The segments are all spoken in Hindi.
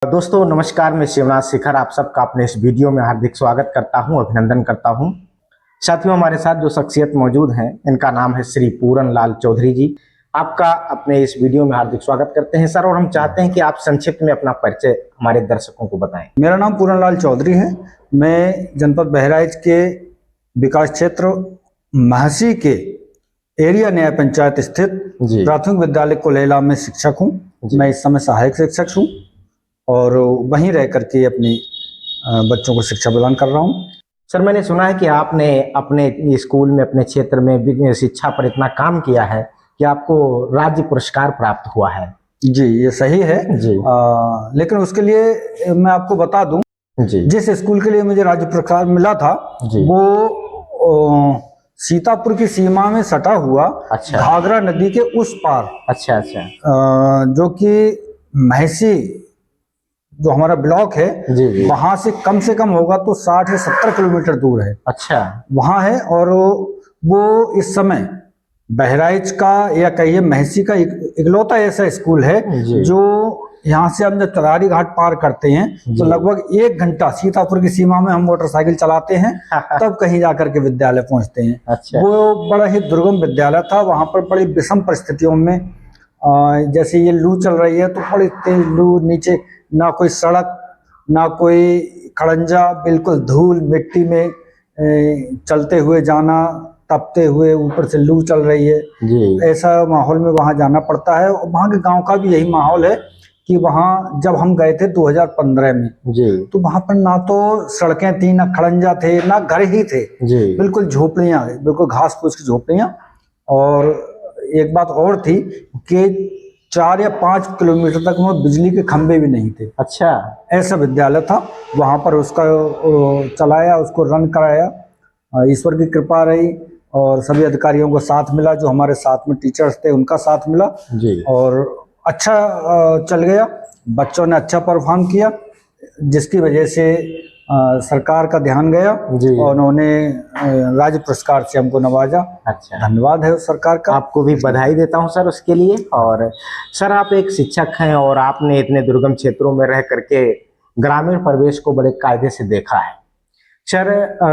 दोस्तों नमस्कार, मैं शिवनाथ शेखर आप सबका अपने इस वीडियो में हार्दिक स्वागत करता हूं, अभिनंदन करता हूं। साथियों, हमारे साथ जो शख्सियत मौजूद हैं इनका नाम है श्री पूरन लाल चौधरी जी। आपका अपने इस वीडियो में हार्दिक स्वागत करते हैं सर, और हम चाहते हैं कि आप संक्षिप्त में अपना परिचय हमारे दर्शकों को बताएं। मेरा नाम पूरन लाल चौधरी है। मैं जनपद बहराइच के विकास क्षेत्र महसी के एरिया न्याय पंचायत स्थित प्राथमिक विद्यालय कोलेला में शिक्षक हूँ। मैं इस समय सहायक शिक्षक हूँ और वहीं रह करके अपनी बच्चों को शिक्षा प्रदान कर रहा हूँ। सर, मैंने सुना है कि आपने अपने स्कूल में, अपने क्षेत्र में शिक्षा पर इतना काम किया है कि आपको राज्य पुरस्कार प्राप्त हुआ है। जी, ये सही है जी। लेकिन उसके लिए मैं आपको बता दूं जी, जिस स्कूल के लिए मुझे राज्य पुरस्कार मिला था वो सीतापुर की सीमा में सटा हुआ घाघरा नदी के उस पार जो कि महसी जो हमारा ब्लॉक है वहां से कम होगा तो 60 से 70 किलोमीटर दूर है। वहां है। और वो इस समय बहराइच का या कहिए महसी का इकलौता ऐसा स्कूल है जो यहाँ से हम जब तरारी घाट पार करते हैं तो लगभग 1 घंटा सीतापुर की सीमा में हम मोटरसाइकिल चलाते हैं तब कहीं जाकर के विद्यालय पहुंचते हैं। वो बड़ा ही दुर्गम विद्यालय था। वहां पर बड़ी विषम परिस्थितियों में, जैसे ये लू चल रही है तो बड़ी तेज लू, नीचे ना कोई सड़क ना कोई खड़ंजा, बिल्कुल धूल मिट्टी में चलते हुए जाना, तपते हुए, ऊपर से लू चल रही है, ऐसा माहौल में वहां जाना पड़ता है। वहां के गांव का भी यही माहौल है कि वहां जब हम गए थे 2015 में तो वहां पर ना तो सड़कें थी, ना खड़ंजा थे, ना घर ही थे, बिल्कुल झोपड़ियां, बिल्कुल घास फूस की झोपड़ियां। और एक बात और थी कि 4 या 5 किलोमीटर तक वहाँ बिजली के खंभे भी नहीं थे। ऐसा विद्यालय था। वहां पर उसका चलाया, उसको रन कराया, ईश्वर की कृपा रही और सभी अधिकारियों को साथ मिला, जो हमारे साथ में टीचर्स थे उनका साथ मिला और अच्छा चल गया। बच्चों ने अच्छा परफॉर्म किया जिसकी वजह से सरकार का ध्यान गया और उन्होंने राज्य पुरस्कार से हमको नवाजा। धन्यवाद है उस सरकार का। आपको भी बधाई देता हूं सर उसके लिए। और सर, आप एक शिक्षक हैं और आपने इतने दुर्गम क्षेत्रों में रह करके ग्रामीण परिवेश को बड़े कायदे से देखा है। सर,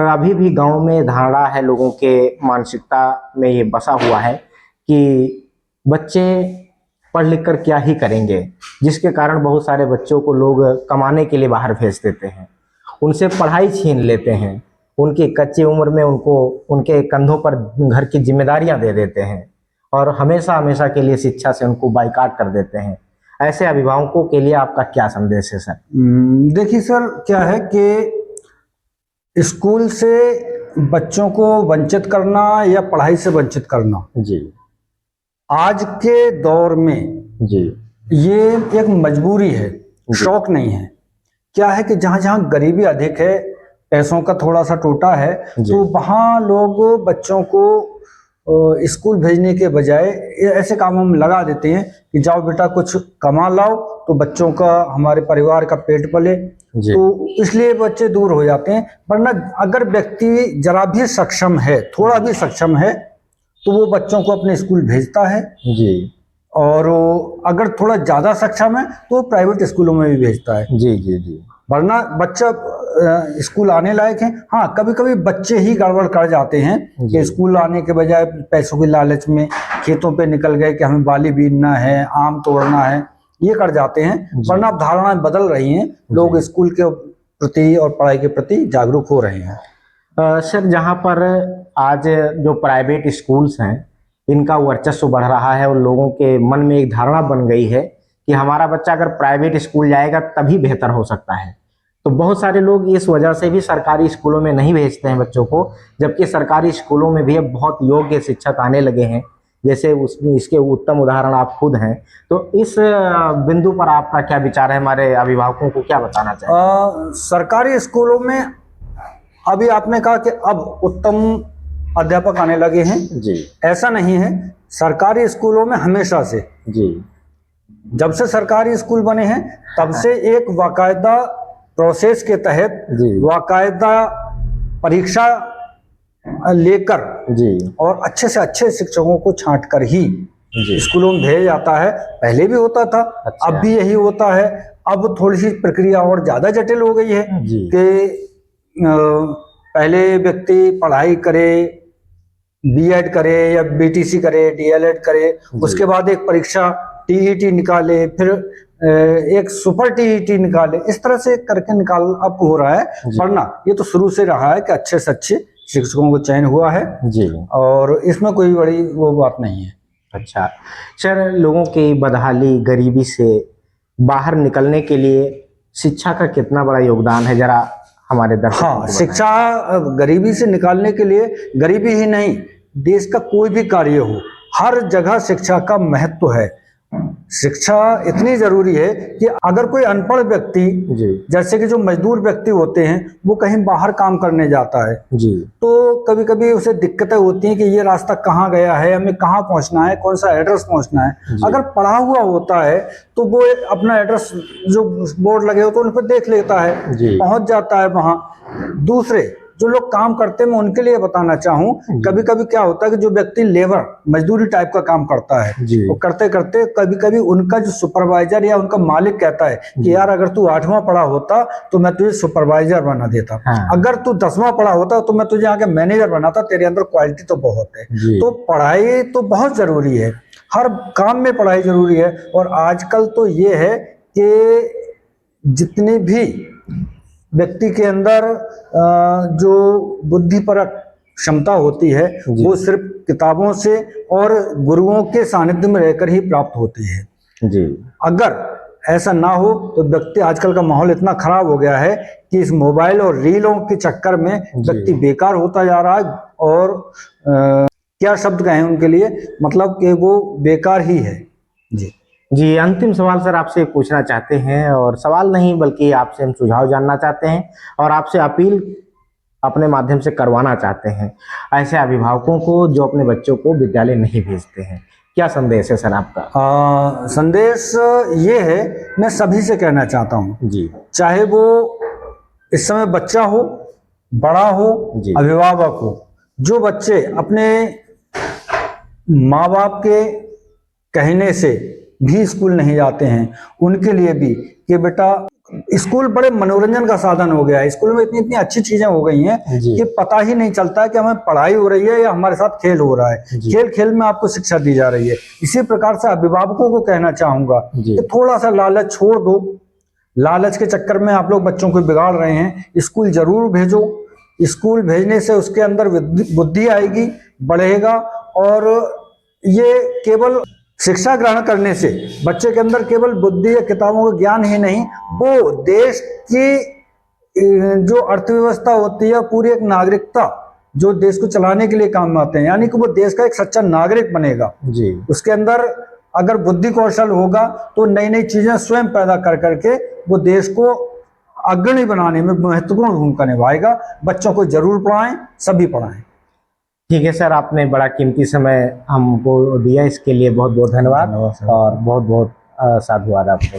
अभी भी गांव में धारणा है, लोगों के मानसिकता में ये बसा हुआ है कि बच्चे पढ़ लिख कर क्या ही करेंगे, जिसके कारण बहुत सारे बच्चों को लोग कमाने के लिए बाहर भेज देते हैं, उनसे पढ़ाई छीन लेते हैं, उनकी कच्ची उम्र में उनको उनके कंधों पर घर की जिम्मेदारियां दे देते हैं और हमेशा हमेशा के लिए शिक्षा से उनको बाइकाट कर देते हैं। ऐसे अभिभावकों के लिए आपका क्या संदेश है सर? देखिए सर, क्या है कि स्कूल से बच्चों को वंचित करना या पढ़ाई से वंचित करना आज के दौर में ये एक मजबूरी है, शौक नहीं है। क्या है कि जहां जहां गरीबी अधिक है, पैसों का थोड़ा सा टोटा है, तो वहां लोग बच्चों को स्कूल भेजने के बजाय ऐसे कामों में लगा देते हैं कि जाओ बेटा कुछ कमा लाओ तो बच्चों का, हमारे परिवार का पेट पले। तो इसलिए बच्चे दूर हो जाते हैं। वरना अगर व्यक्ति जरा भी सक्षम है, थोड़ा भी सक्षम है, तो वो बच्चों को अपने स्कूल भेजता है और अगर थोड़ा ज्यादा सक्षम है तो प्राइवेट स्कूलों में भी भेजता है। वरना बच्चा स्कूल आने लायक है। हाँ, कभी कभी बच्चे ही गड़बड़ कर जाते हैं कि स्कूल आने के बजाय पैसों की लालच में खेतों पे निकल गए कि हमें बाली बीनना है, आम तोड़ना है, ये कर जाते हैं। वरना अब धारणाएं बदल रही हैं, लोग स्कूल के प्रति और पढ़ाई के प्रति जागरूक हो रहे हैं। सर, जहाँ पर आज जो प्राइवेट स्कूल्स हैं इनका वर्चस्व बढ़ रहा है और लोगों के मन में एक धारणा बन गई है कि हमारा बच्चा अगर प्राइवेट स्कूल जाएगा तभी बेहतर हो सकता है, तो बहुत सारे लोग इस वजह से भी सरकारी स्कूलों में नहीं भेजते हैं बच्चों को, जबकि सरकारी स्कूलों में भी अब बहुत योग्य शिक्षक आने लगे हैं। जैसे उसमें इसके उत्तम उदाहरण आप खुद हैं। तो इस बिंदु पर आपका क्या विचार है? हमारे अभिभावकों को क्या बताना चाहिए? सरकारी स्कूलों में अभी आपने कहा कि अब उत्तम अध्यापक आने लगे हैं। ऐसा नहीं है। सरकारी स्कूलों में हमेशा से, जब से सरकारी स्कूल बने हैं तब से एक बाकायदा प्रोसेस के तहत बाकायदा परीक्षा लेकर और अच्छे से अच्छे शिक्षकों को छांट कर ही स्कूलों में भेजा जाता है। पहले भी होता था, अब भी यही होता है। अब थोड़ी सी प्रक्रिया और ज्यादा जटिल हो गई है कि पहले व्यक्ति पढ़ाई करे, बीएड करे या बीटीसी करे, डीएलएड करे, उसके बाद एक परीक्षा टीईटी निकाले, फिर एक सुपर टीईटी निकाले, इस तरह से करके निकाल अब हो रहा है। वरना ये तो शुरू से रहा है कि अच्छे से अच्छे शिक्षकों को चयन हुआ है जी, और इसमें कोई बड़ी वो बात नहीं है। अच्छा सर, लोगों की बदहाली, गरीबी से बाहर निकलने के लिए शिक्षा का कितना बड़ा योगदान है, जरा हमारे दर्शकों हाँ, शिक्षा गरीबी से निकालने के लिए, गरीबी ही नहीं, देश का कोई भी कार्य हो, हर जगह शिक्षा का महत्व है। शिक्षा इतनी जरूरी है कि अगर कोई अनपढ़ व्यक्ति, जैसे कि जो मजदूर व्यक्ति होते हैं, वो कहीं बाहर काम करने जाता है जी, तो कभी कभी उसे दिक्कतें होती हैं कि ये रास्ता कहाँ गया है, हमें कहाँ पहुंचना है, कौन सा एड्रेस पहुंचना है। अगर पढ़ा हुआ होता है तो वो अपना एड्रेस जो बोर्ड लगे होते हैं उन पर देख लेता है, पहुंच जाता है वहां। दूसरे जो लोग काम करते हैं, मैं उनके लिए बताना चाहूँ, कभी कभी क्या होता है कि जो व्यक्ति लेबर, मजदूरी टाइप का काम करता है, वो करते करते कभी कभी उनका जो सुपरवाइजर या उनका मालिक कहता है कि यार अगर तू 8वां पढ़ा होता तो मैं तुझे सुपरवाइजर बना देता, अगर तू 10वां पढ़ा होता तो मैं तुझे आगे मैनेजर बनाता, तेरे अंदर क्वालिटी तो बहुत है। तो पढ़ाई तो बहुत जरूरी है, हर काम में पढ़ाई जरूरी है। और आजकल तो ये है कि जितने भी व्यक्ति के अंदर जो बुद्धिपरक क्षमता होती है वो सिर्फ किताबों से और गुरुओं के सानिध्य में रहकर ही प्राप्त होती है जी। अगर ऐसा ना हो तो व्यक्ति, आजकल का माहौल इतना खराब हो गया है कि इस मोबाइल और रीलों के चक्कर में व्यक्ति बेकार होता जा रहा है। और क्या शब्द कहें उनके लिए, मतलब कि वो बेकार ही है जी। जी, अंतिम सवाल सर आपसे पूछना चाहते हैं, और सवाल नहीं बल्कि आपसे हम सुझाव जानना चाहते हैं और आपसे अपील अपने माध्यम से करवाना चाहते हैं ऐसे अभिभावकों को जो अपने बच्चों को विद्यालय नहीं भेजते हैं। क्या संदेश है सर आपका? संदेश ये है, मैं सभी से कहना चाहता हूँ जी, चाहे वो इस समय बच्चा हो, बड़ा हो, अभिभावक हो, जो बच्चे अपने माँ बाप के कहने से भी स्कूल नहीं जाते हैं, उनके लिए भी कि बेटा स्कूल बड़े मनोरंजन का साधन हो गया है। स्कूल में इतनी इतनी अच्छी चीजें हो गई हैं कि पता ही नहीं चलता कि हमें पढ़ाई हो रही है या हमारे साथ खेल हो रहा है। खेल खेल में आपको शिक्षा दी जा रही है। इसी प्रकार से अभिभावकों को कहना चाहूंगा कि थोड़ा सा लालच छोड़ दो। लालच के चक्कर में आप लोग बच्चों को बिगाड़ रहे हैं। स्कूल जरूर भेजो। स्कूल भेजने से उसके अंदर बुद्धि आएगी, बढ़ेगा, और ये केवल शिक्षा ग्रहण करने से बच्चे के अंदर केवल बुद्धि या किताबों का ज्ञान ही नहीं, वो देश की जो अर्थव्यवस्था होती है, पूरी एक नागरिकता जो देश को चलाने के लिए काम में आते हैं, यानी कि वो देश का एक सच्चा नागरिक बनेगा जी। उसके अंदर अगर बुद्धि कौशल होगा तो नई नई चीजें स्वयं पैदा कर करके वो देश को अग्रणी बनाने में महत्वपूर्ण भूमिका निभाएगा। बच्चों को जरूर पढ़ाएं, सभी पढ़ाएं। ठीक है सर, आपने बड़ा कीमती समय हमको दिया, इसके लिए बहुत बहुत धन्यवाद और बहुत बहुत साधुवाद आपको।